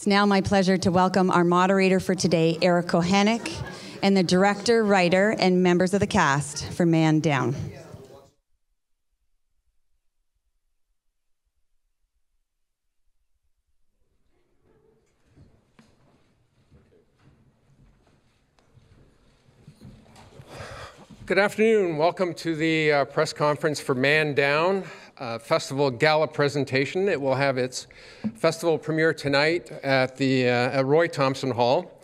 It's now my pleasure to welcome our moderator for today, Eric Kohanek, and the director, writer, and members of the cast for Man Down. Good afternoon. Welcome to the press conference for Man Down, festival gala presentation. It will have its festival premiere tonight at the Roy Thompson Hall.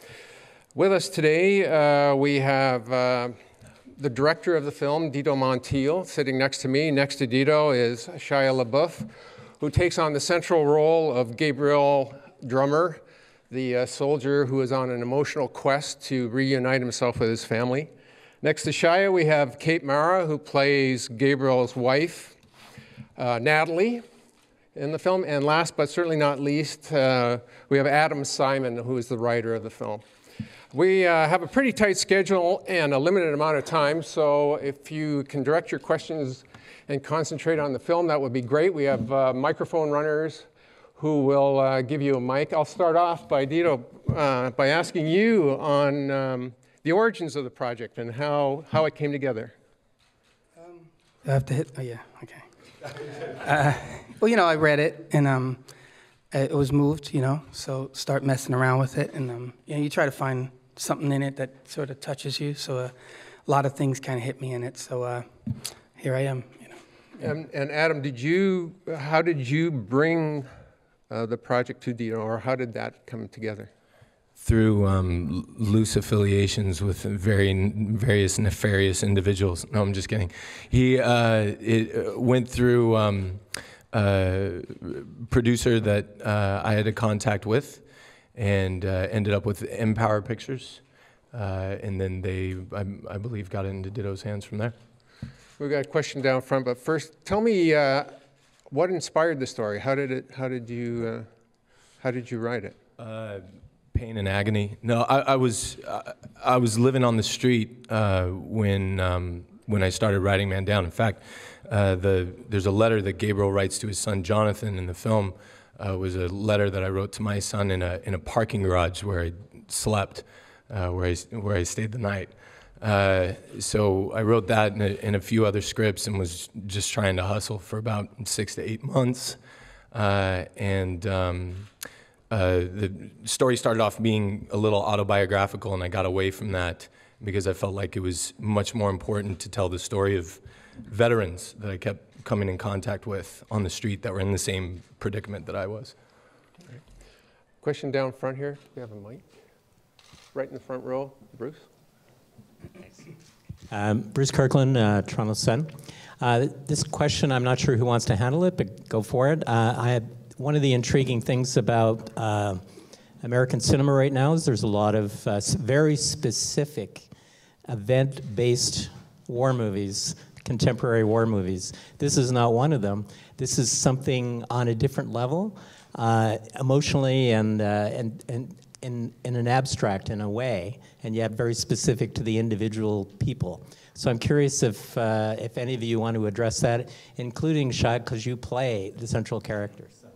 With us today, we have the director of the film, Dito Montiel, sitting next to me. Next to Dito is Shia Labeouf, who takes on the central role of Gabriel Drummer, the soldier who is on an emotional quest to reunite himself with his family. Next to Shia, we have Kate Mara, who plays Gabriel's wife, Natalie, in the film. And last but certainly not least, we have Adam Simon, who is the writer of the film. We have a pretty tight schedule and a limited amount of time, so if you can direct your questions and concentrate on the film, that would be great. We have microphone runners who will give you a mic. I'll start off by Dito, by asking you on the origins of the project and how it came together. I have to hit, oh yeah, okay. Well, you know, I read it and it was moved, you know, so start messing around with it and you know, you try to find something in it that sort of touches you, so a lot of things kind of hit me in it, so here I am, you know. And Adam, how did you bring the project to Dito, or how did that come together? Through loose affiliations with various nefarious individuals. No, I'm just kidding. It went through a producer that I had a contact with, and ended up with Empower Pictures, and then they, I believe, got it into Dito's hands from there. We've got a question down front, but first, tell me what inspired the story. How did you write it? Pain and agony. No, I was living on the street when I started writing Man Down. In fact, there's a letter that Gabriel writes to his son Jonathan in the film. Was a letter that I wrote to my son in a parking garage where I slept, where I stayed the night. So I wrote that in a few other scripts and was just trying to hustle for about 6 to 8 months, the story started off being a little autobiographical, and I got away from that because I felt like it was much more important to tell the story of veterans that I kept coming in contact with on the street that were in the same predicament that I was. Right. Question down front here. We have a mic. Right in the front row, Bruce. Bruce Kirkland, Toronto Sun. This question, I'm not sure who wants to handle it, but go for it. One of the intriguing things about American cinema right now is there's a lot of very specific event-based war movies, contemporary war movies. This is not one of them. This is something on a different level, emotionally and in an abstract in a way, and yet very specific to the individual people. So I'm curious if any of you want to address that, including Shia, because you play the central character. So.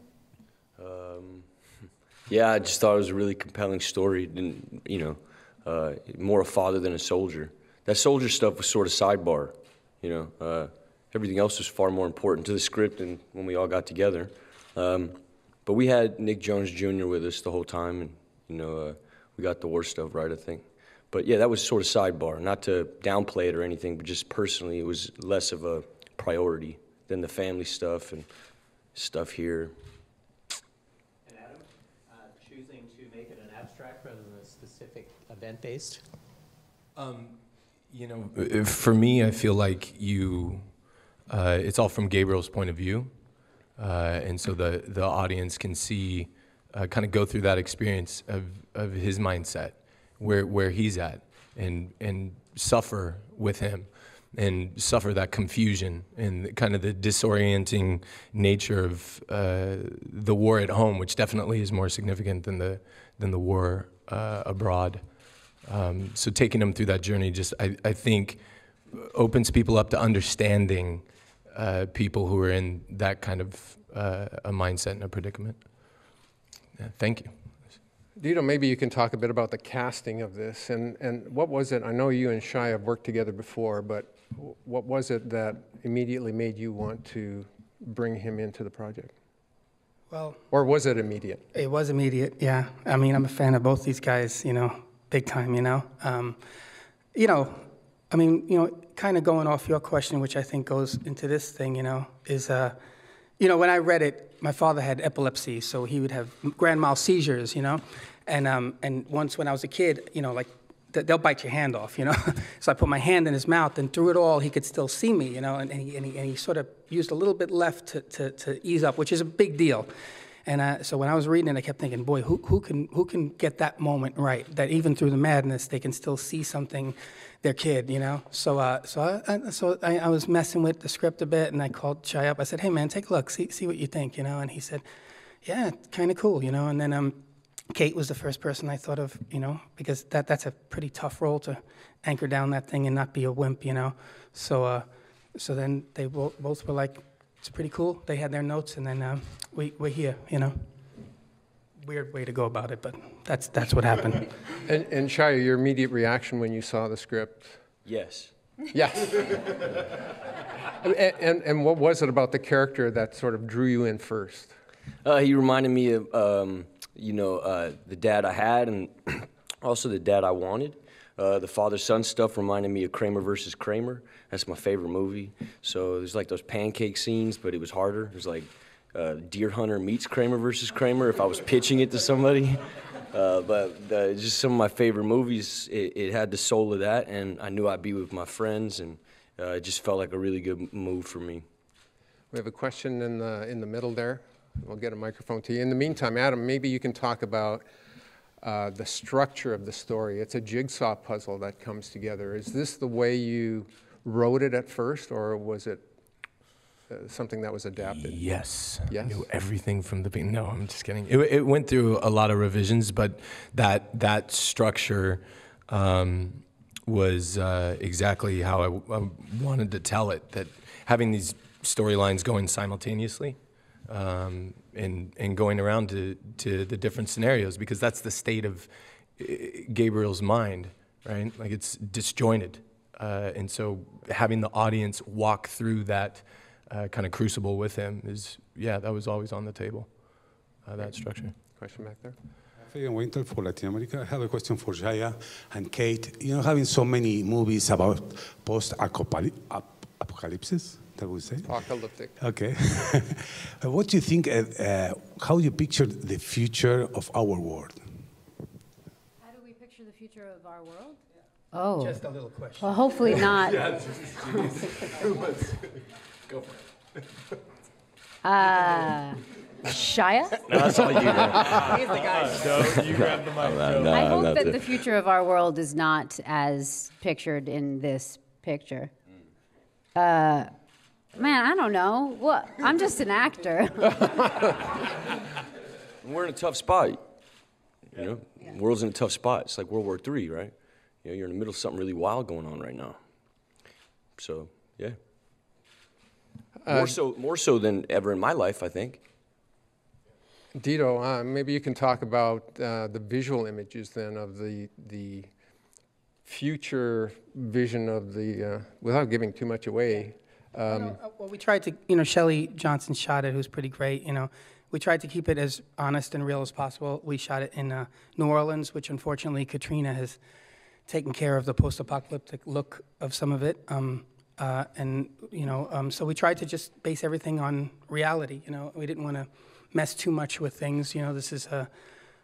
Yeah, I just thought it was a really compelling story, and you know, more a father than a soldier. That soldier stuff was sort of sidebar, you know. Everything else was far more important to the script and when we all got together. But we had Nick Jones Jr. with us the whole time, and you know, we got the war stuff right, I think. But yeah, that was sort of sidebar, not to downplay it or anything, but just personally, it was less of a priority than the family stuff and stuff here. Rather than a specific event-based? You know, for me, I feel like it's all from Gabriel's point of view, and so the audience can see, kind of go through that experience of his mindset, where he's at, and suffer with him, and suffer that confusion and kind of the disorienting nature of the war at home, which definitely is more significant than the war abroad. So taking them through that journey just, I think, opens people up to understanding people who are in that kind of a mindset and a predicament. Yeah, thank you. Dito, maybe you can talk a bit about the casting of this, and what was it? I know you and Shia have worked together before, but what was it that immediately made you want to bring him into the project? Well, or was it immediate? It was immediate, yeah. I mean, I'm a fan of both these guys, big time, kind of going off your question, which I think goes into this thing, is, when I read it, my father had epilepsy, so he would have grand mal seizures, and once when I was a kid, they'll bite your hand off, So I put my hand in his mouth, and through it all, he could still see me, and he sort of used a little bit left to ease up, which is a big deal. And so when I was reading it, I kept thinking, boy, who can get that moment right? That even through the madness, they can still see something, their kid, So I was messing with the script a bit, and I called Shia up. I said, hey man, take a look, see what you think, And he said, yeah, kind of cool, And then Kate was the first person I thought of, because that's a pretty tough role to anchor down that thing and not be a wimp, So then they both were like, it's pretty cool. They had their notes, and then we're here, Weird way to go about it, but that's what happened. And Shia, your immediate reaction when you saw the script? Yes. Yes. and what was it about the character that sort of drew you in first? He reminded me of, the dad I had and also the dad I wanted. The father-son stuff reminded me of Kramer versus Kramer. That's my favorite movie. So there's like those pancake scenes, but it was harder. It was like Deer Hunter meets Kramer versus Kramer if I was pitching it to somebody. But just some of my favorite movies, it had the soul of that, and I knew I'd be with my friends, and it just felt like a really good move for me. We have a question in the middle there. We'll get a microphone to you. In the meantime, Adam, maybe you can talk about the structure of the story. It's a jigsaw puzzle that comes together. Is this the way you wrote it at first, or was it something that was adapted? Yes. Yes? I knew everything from the beginning. No, I'm just kidding. It went through a lot of revisions, but that structure was exactly how I wanted to tell it, that having these storylines going simultaneously and going around to the different scenarios, because that's the state of Gabriel's mind, right? Like, it's disjointed. And so having the audience walk through that kind of crucible with him that was always on the table, that structure. Question back there. Fabian Winter for Latin America. I have a question for Shia and Kate. Having so many movies about post-apocalypse, that we say? Apocalyptic. Okay. What do you think, how do you picture the future of our world? How do we picture the future of our world? Oh. Just a little question. Well, hopefully not. Go for it. Shia? No, that's all you know. He's the guy. So you grab the mic. I hope that the future of our world is not as pictured in this picture. Man, I don't know. What? I'm just an actor. We're in a tough spot. The world's in a tough spot. It's like World War III, right? You're in the middle of something really wild going on right now. So, yeah. More so than ever in my life, I think. Dito, maybe you can talk about the visual images then of the future vision of the, without giving too much away. Well, we tried to, Shelley Johnson shot it, who's pretty great, We tried to keep it as honest and real as possible. We shot it in New Orleans, which unfortunately Katrina has taken care of the post-apocalyptic look of some of it. So we tried to just base everything on reality, We didn't want to mess too much with things. This is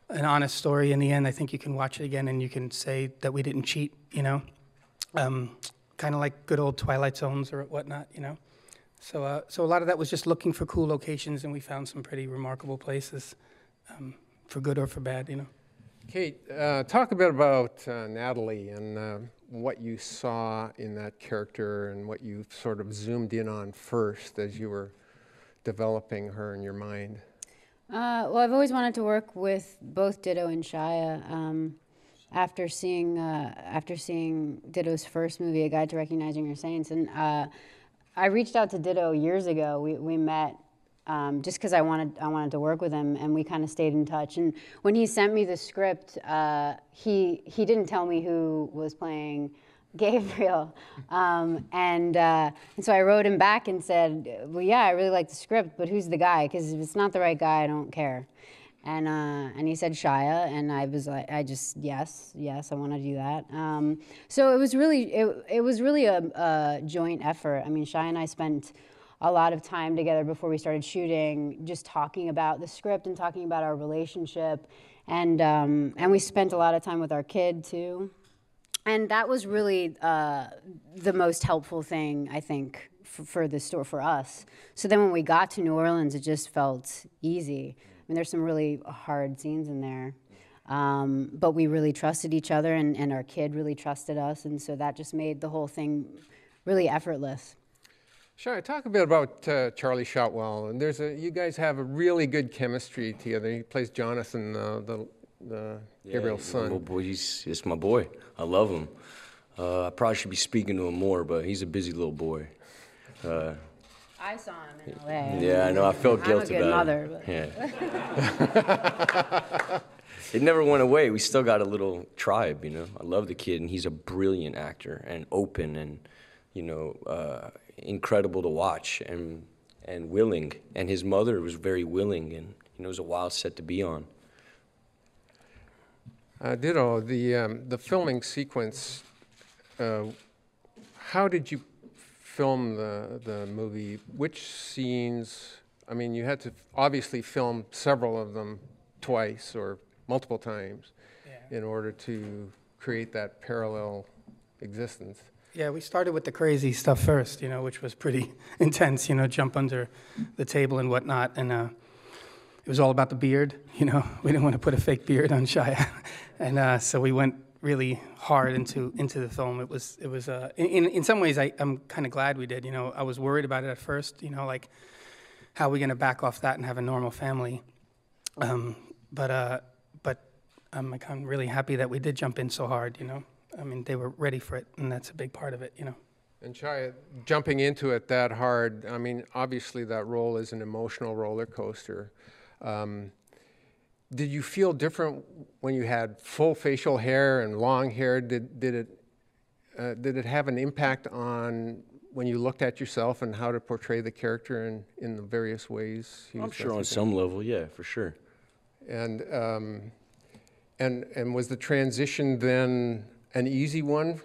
an honest story. In the end, I think you can watch it again and you can say that we didn't cheat, kind of like good old Twilight Zones or whatnot, So a lot of that was just looking for cool locations, and we found some pretty remarkable places, for good or for bad, Kate, talk a bit about Natalie and what you saw in that character and what you sort of zoomed in on first as you were developing her in your mind. Well, I've always wanted to work with both Ditto and Shia. After seeing Ditto's first movie, A Guide to Recognizing Your Saints, and I reached out to Ditto years ago. We met just because I wanted to work with him, and we kind of stayed in touch. And when he sent me the script, he didn't tell me who was playing Gabriel, and so I wrote him back and said, well, yeah, I really like the script, but who's the guy? Because if it's not the right guy, I don't care. And he said Shia, and I was like, yes, I want to do that. So it was really a joint effort. I mean, Shia and I spent a lot of time together before we started shooting, just talking about the script and talking about our relationship, and we spent a lot of time with our kid too. And that was really the most helpful thing, I think, for the story, for us. So then when we got to New Orleans, it just felt easy. I mean, there's some really hard scenes in there. But we really trusted each other, and our kid really trusted us, and so that just made the whole thing really effortless. Shia, talk a bit about Charlie Shotwell. And you guys have a really good chemistry together. He plays Jonathan, the Gabriel's son. Oh boy, it's my boy. I love him. I probably should be speaking to him more, but he's a busy little boy. I saw him in LA. Yeah, I know. I felt guilty about it. I'm a good mother. Yeah. It never went away. We still got a little tribe, you know. I love the kid, and he's a brilliant actor and open and, you know, incredible to watch and willing. And his mother was very willing, and, you know, it was a wild set to be on. Ditto, the filming sequence, how did you film the movie? Which scenes, I mean, you had to obviously film several of them twice or multiple times in order to create that parallel existence. Yeah, we started with the crazy stuff first, you know, which was pretty intense, you know, jump under the table and whatnot, and it was all about the beard, you know. We didn't want to put a fake beard on Shia, and so we went really hard into the film. It was in some ways I'm kind of glad we did. You know, I was worried about it at first. You know, like how are we gonna back off that and have a normal family? But I'm really happy that we did jump in so hard. You know, I mean they were ready for it, and that's a big part of it. You know. And Shia, jumping into it that hard, I mean, obviously that role is an emotional roller coaster. Did you feel different when you had full facial hair and long hair? Did it have an impact on when you looked at yourself and how to portray the character in the various ways? I'm sure on some level, yeah, for sure. And was the transition then an easy one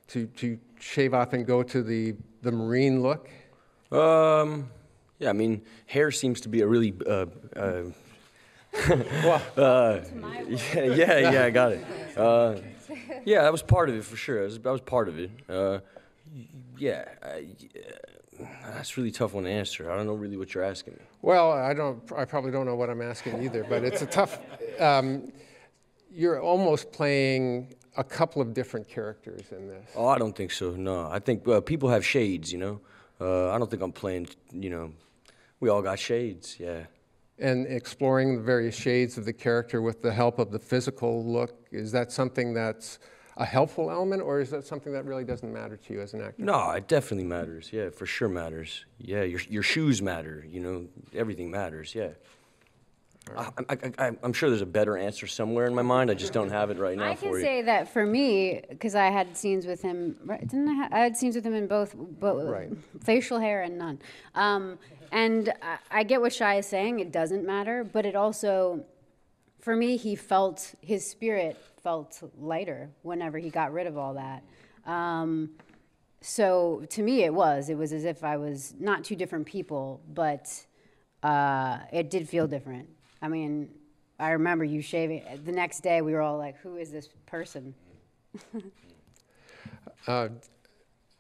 to shave off and go to the marine look? Yeah, I mean, hair seems to be a really yeah, I got it. Yeah, that was part of it for sure. That was part of it. That's a really tough one to answer. I don't know really what you're asking me. Well, I probably don't know what I'm asking either, but it's a tough. You're almost playing a couple of different characters in this. Oh, I don't think so. No, I think people have shades. You know, I don't think I'm playing. You know, we all got shades. Yeah. And exploring the various shades of the character with the help of the physical look, is that something that's a helpful element, or is that something that really doesn't matter to you as an actor? No, it definitely matters. Yeah, for sure matters. Yeah, your shoes matter. You know, everything matters. Yeah. I'm sure there's a better answer somewhere in my mind. I just don't have it right now for you. I can say that for me, because I had scenes with him. Didn't I had scenes with him in both right. Facial hair and none. And I get what Shia is saying. It doesn't matter, but it also, for me, his spirit felt lighter whenever he got rid of all that. So to me, it was as if I was not two different people, but it did feel different. I mean, I remember you shaving. The next day, we were all like, who is this person?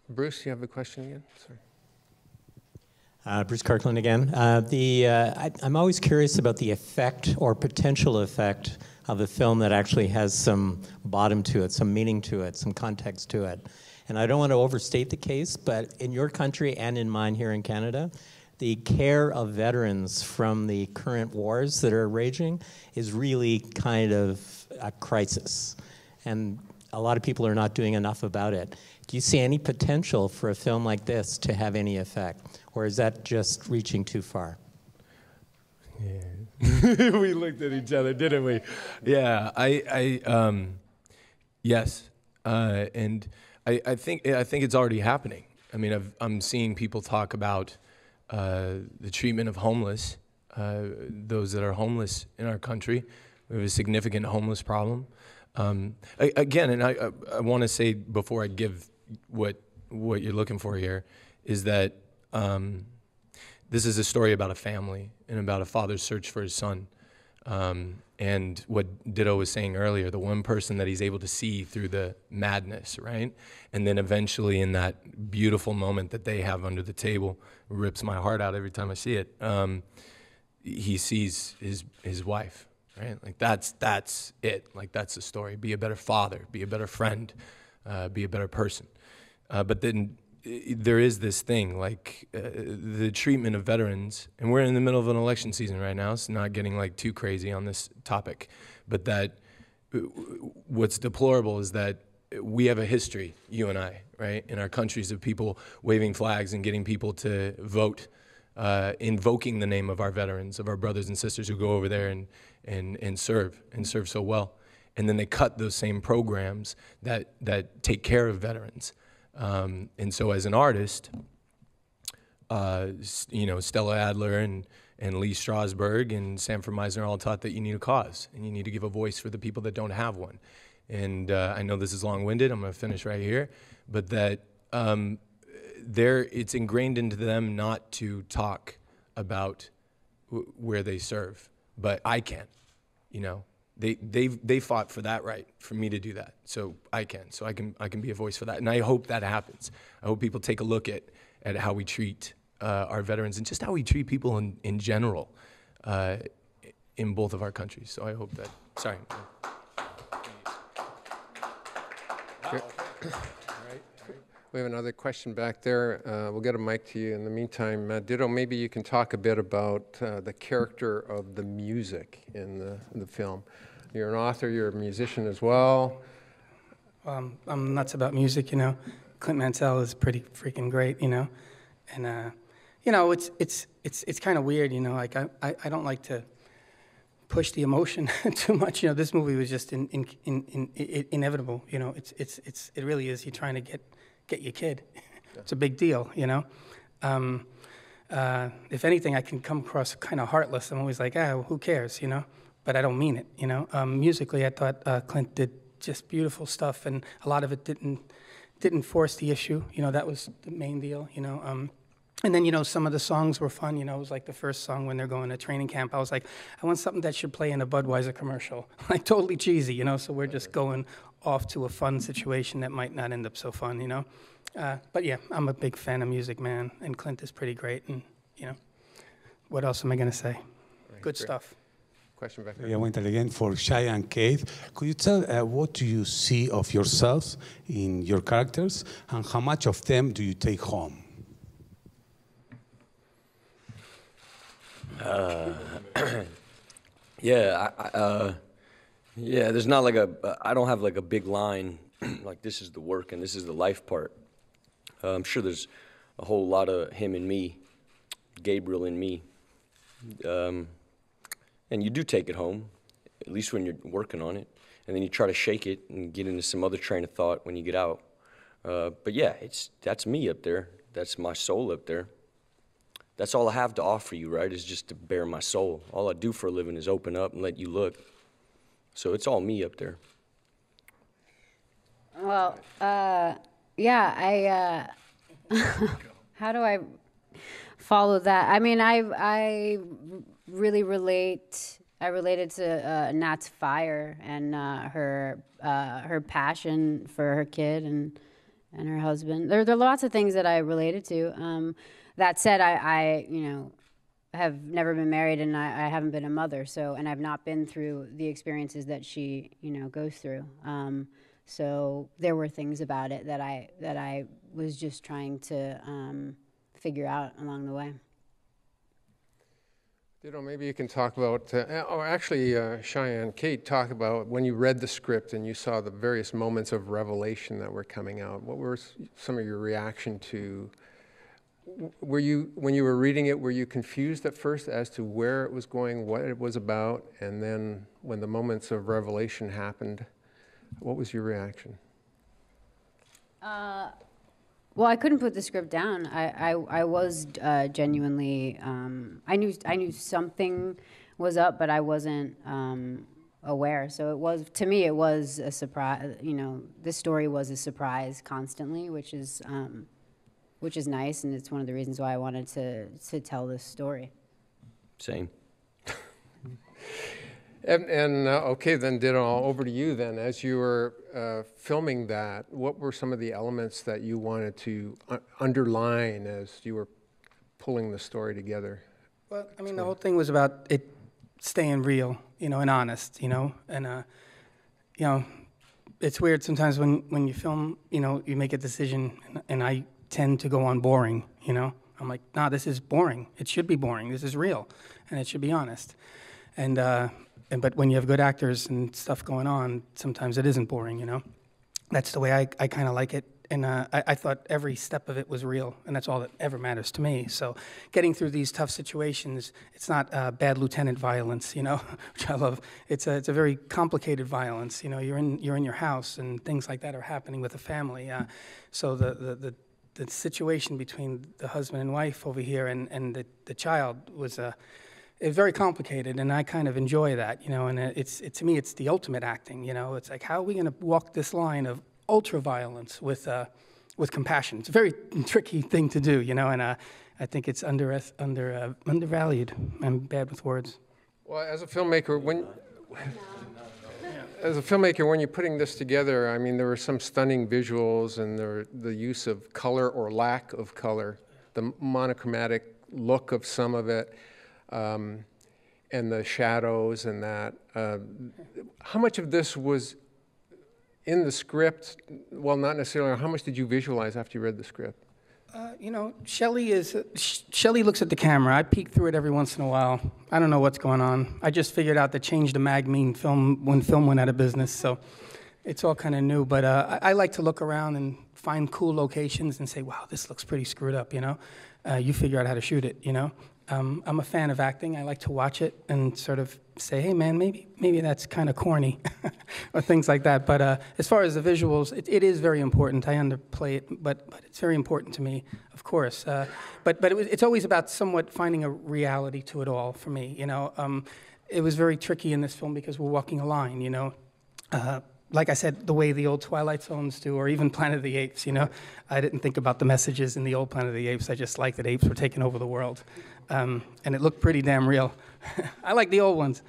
Bruce, you have a question again? Sorry. Bruce Kirkland again. I'm always curious about the effect or potential effect of a film that actually has some bottom to it, some meaning to it, some context to it. And I don't want to overstate the case, but in your country and in mine here in Canada, the care of veterans from the current wars that are raging is really kind of a crisis. And a lot of people are not doing enough about it. Do you see any potential for a film like this to have any effect? Or is that just reaching too far? Yeah. We looked at each other, didn't we? Yeah, yes, and I think it's already happening. I mean, I'm seeing people talk about the treatment of homeless, those that are homeless in our country. We have a significant homeless problem. Again, and I want to say before I give what you're looking for here, is that this is a story about a family and about a father's search for his son. And what Ditto was saying earlier, the one person that he's able to see through the madness, right? And then eventually in that beautiful moment that they have under the table, rips my heart out every time I see it, he sees his wife, right? Like that's it, like that's the story. Be a better father, be a better friend, be a better person. But then there is this thing, like the treatment of veterans, and we're in the middle of an election season right now, so not getting like too crazy on this topic, but that what's deplorable is that we have a history, you and I, right, in our countries of people waving flags and getting people to vote, invoking the name of our veterans, of our brothers and sisters who go over there and serve so well. And then they cut those same programs that take care of veterans. And so as an artist, you know, Stella Adler and Lee Strasberg and Sanford Meisner all taught that you need a cause and you need to give a voice for the people that don't have one. And I know this is long-winded, I'm going to finish right here, but that it's ingrained into them not to talk about where they serve, but I can, you know. They fought for that right, for me to do that. So I can be a voice for that. And I hope that happens. I hope people take a look at how we treat our veterans and just how we treat people in general in both of our countries. So I hope that, sorry. We have another question back there. We'll get a mic to you. In the meantime, Ditto, maybe you can talk a bit about the character of the music in the film. You're an author, you're a musician as well. I'm nuts about music, you know. Clint Mansell is pretty freaking great, you know. And, you know, it's kind of weird, you know. Like, I don't like to push the emotion too much. You know, this movie was just inevitable, you know. It really is. You're trying to get your kid. It's a big deal, you know. If anything, I can come across kind of heartless. I'm always like, who cares, you know? But I don't mean it, you know. Musically, I thought Clint did just beautiful stuff, and a lot of it didn't force the issue. You know, that was the main deal, you know. And then, you know, some of the songs were fun. You know, it was like the first song when they're going to training camp. I was like, I want something that should play in a Budweiser commercial. Like, totally cheesy, you know. So we're just going off to a fun situation that might not end up so fun, you know. But yeah, I'm a big fan of music, man, and Clint is pretty great, and you know, what else am I gonna say? Good stuff. Question back there. Yeah, went again for Shia and Kate. Could you tell what do you see of yourselves in your characters, and how much of them do you take home? Yeah, there's not like I don't have like a big line, like this is the work and this is the life part. I'm sure there's a whole lot of him and me, Gabriel and me. And you do take it home, at least when you're working on it. And then you try to shake it and get into some other train of thought when you get out. But yeah, that's me up there. That's my soul up there. That's all I have to offer you, right, is just to bare my soul. All I do for a living is open up and let you look. So it's all me up there. Well, yeah, how do I follow that? I mean, I really related to Nat's fire and her passion for her kid and her husband. There are lots of things that I related to. That said, I you know, have never been married and I haven't been a mother, so, and I've not been through the experiences that she, you know, goes through. So there were things about it that I was just trying to figure out along the way. Ditto, maybe you can talk about, or actually, Shia and Kate, talk about when you read the script and you saw the various moments of revelation that were coming out. What were some of your reaction to Were you, when you were reading it, were you confused at first as to where it was going, what it was about, and then when the moments of revelation happened, what was your reaction? Well, I couldn't put the script down. I was genuinely, I knew something was up, but I wasn't aware. So it was, to me, it was a surprise. You know, this story was a surprise constantly, which is nice, and it's one of the reasons why I wanted to tell this story. Same. And okay, then Ditto, over to you then. As you were filming that, what were some of the elements that you wanted to underline as you were pulling the story together? Well, I mean, the whole thing was about it staying real, you know, and honest, you know, and, you know, it's weird sometimes when you film, you know, you make a decision, and I tend to go on boring, you know. I'm like, nah, this is boring. It should be boring. This is real, and it should be honest. But when you have good actors and stuff going on, sometimes it isn't boring, you know. That's the way I kind of like it. And I thought every step of it was real, and that's all that ever matters to me. So getting through these tough situations, it's not bad lieutenant violence, you know, which I love. It's a very complicated violence. You know, you're in your house, and things like that are happening with the family. So the situation between the husband and wife over here and the child was it's very complicated, and I kind of enjoy that, you know. And to me, it's the ultimate acting, you know. It's like, how are we going to walk this line of ultra-violence with compassion? It's a very tricky thing to do, you know, and I think it's undervalued. I'm bad with words. Well, as a filmmaker, when you're putting this together, I mean, there were some stunning visuals, and the use of color or lack of color, the monochromatic look of some of it, and the shadows and that. How much of this was in the script? Well, not necessarily. How much did you visualize after you read the script? You know, Shelley looks at the camera. I peek through it every once in a while. I don't know what's going on. I just figured out that change the mag mean film when film went out of business, so it's all kind of new. But I like to look around and find cool locations and say, wow, this looks pretty screwed up, you know? You figure out how to shoot it, you know? I'm a fan of acting. I like to watch it and sort of say, hey, man, maybe that's kind of corny, or things like that. But as far as the visuals, it is very important. I underplay it, but it's very important to me, of course. But it's always about somewhat finding a reality to it all for me, you know. It was very tricky in this film because we're walking a line, you know. Like I said, the way the old Twilight Zones do, or even Planet of the Apes, you know. I didn't think about the messages in the old Planet of the Apes. I just liked that apes were taking over the world. And it looked pretty damn real. I like the old ones.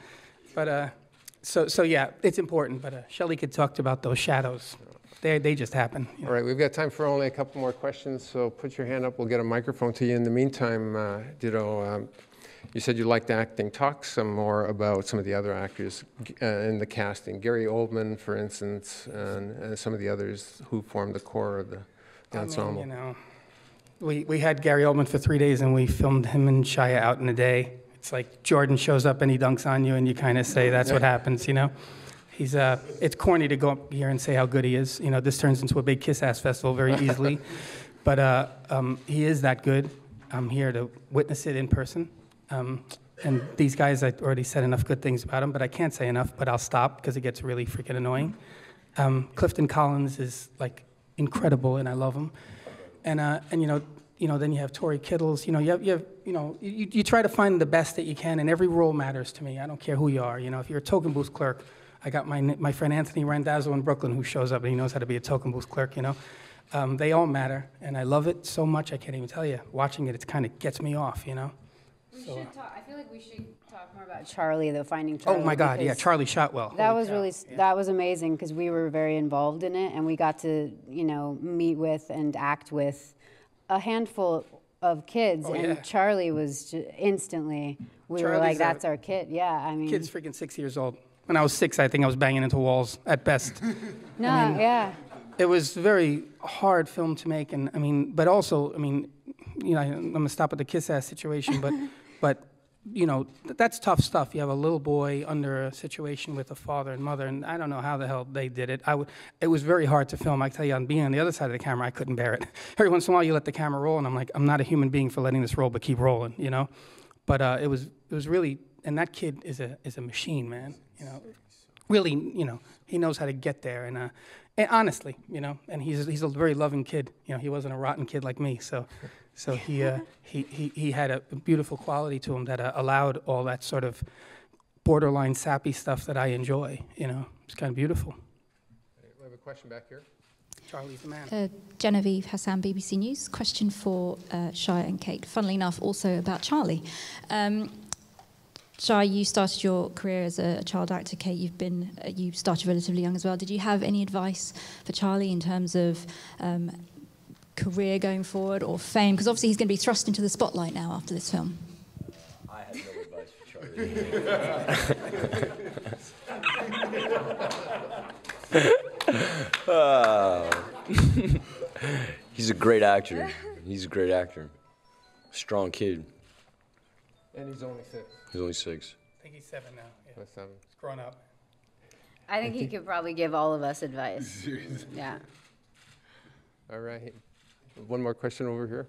But, so yeah, it's important. But Shelley could talk about those shadows. They just happen. You know? All right, we've got time for only a couple more questions, so put your hand up. We'll get a microphone to you. In the meantime, Ditto, you said you liked acting. Talk some more about some of the other actors in the casting. Gary Oldman, for instance, and some of the others who formed the core of the ensemble. I mean, you know, we had Gary Oldman for 3 days, and we filmed him and Shia out in a day. It's like Jordan shows up and he dunks on you, and you kind of say, that's what happens, you know? It's corny to go up here and say how good he is. You know, this turns into a big kiss-ass festival very easily. But he is that good. I'm here to witness it in person. And these guys, I already said enough good things about them, but I can't say enough, but I'll stop because it gets really freaking annoying. Clifton Collins is like incredible, and I love him. And you know, then you have Tori Kittles. You know, you try to find the best that you can, and every role matters to me. I don't care who you are. You know, if you're a token booth clerk, I got my friend Anthony Randazzo in Brooklyn who shows up and he knows how to be a token booth clerk. You know, they all matter, and I love it so much I can't even tell you. Watching it, it kind of gets me off. You know. We should talk. I feel like we should talk more about Charlie, though, Finding Charlie. Oh my God, yeah, Charlie Shotwell. That was that was amazing because we were very involved in it, and we got to, you know, meet with and act with a handful of kids, and Charlie was instantly. We were like, "That's our kid." Yeah, I mean, kid's freaking 6 years old. When I was 6, I think I was banging into walls at best. No, I mean, yeah. It was a very hard film to make, and I mean, but also, I mean, you know, I'm gonna stop at the kiss-ass situation, but you know, that's tough stuff. You have a little boy under a situation with a father and mother, and I don't know how the hell they did it. It was very hard to film. I tell you, on being on the other side of the camera, I couldn't bear it. Every once in a while, you let the camera roll, and I'm like, I'm not a human being for letting this roll, but keep rolling, you know. But it was really, and that kid is a machine, man. You know, really, you know, he knows how to get there, and honestly, you know, and he's a very loving kid. You know, he wasn't a rotten kid like me, so he had a beautiful quality to him that allowed all that sort of borderline sappy stuff that I enjoy. You know, it's kind of beautiful. We have a question back here. Charlie's the man. Genevieve Hassan, BBC News. Question for Shia and Kate. Funnily enough, also about Charlie. Shia, you started your career as a child actor. Kate, you started relatively young as well. Did you have any advice for Charlie in terms of career going forward or fame? Because obviously he's going to be thrust into the spotlight now after this film. I have no advice for Charlie. He's a great actor. He's a great actor. Strong kid. And he's only 6. He's only 6. I think he's 7 now. Yeah. 7. He's grown up. I think he could probably give all of us advice. Yeah. All right. One more question over here.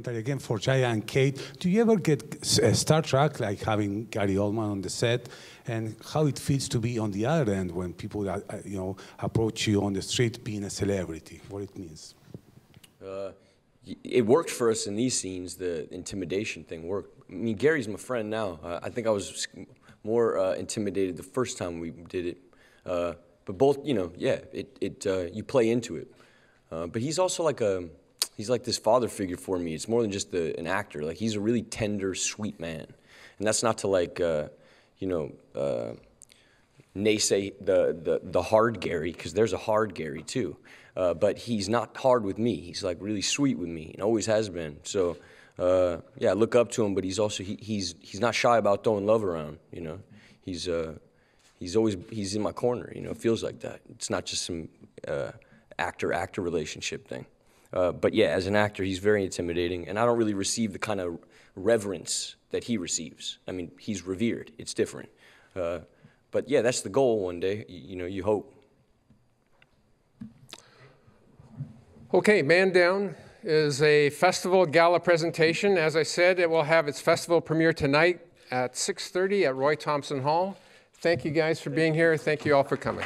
Again, for Shia and Kate, do you ever get Star Trek, like having Gary Oldman on the set, and how it feels to be on the other end when people, you know, approach you on the street being a celebrity, what it means? It worked for us in these scenes. The intimidation thing worked. I mean, Gary's my friend now. I think I was more intimidated the first time we did it. But both, you know, yeah, you play into it. But he's also like he's like this father figure for me. It's more than just an actor. Like, he's a really tender, sweet man. And that's not to like, you know, naysay the hard Gary, because there's a hard Gary too. But he's not hard with me. He's like really sweet with me, and always has been. So yeah, I look up to him. But he's also he's not shy about throwing love around. You know, he's in my corner. You know, it feels like that. It's not just some actor relationship thing. But yeah, as an actor, he's very intimidating, and I don't really receive the kind of reverence that he receives. I mean, he's revered. It's different. But yeah, that's the goal one day. You know, you hope. Okay, Man Down is a festival gala presentation. As I said, it will have its festival premiere tonight at 6:30 at Roy Thompson Hall. Thank you guys for being here. Thank you all for coming.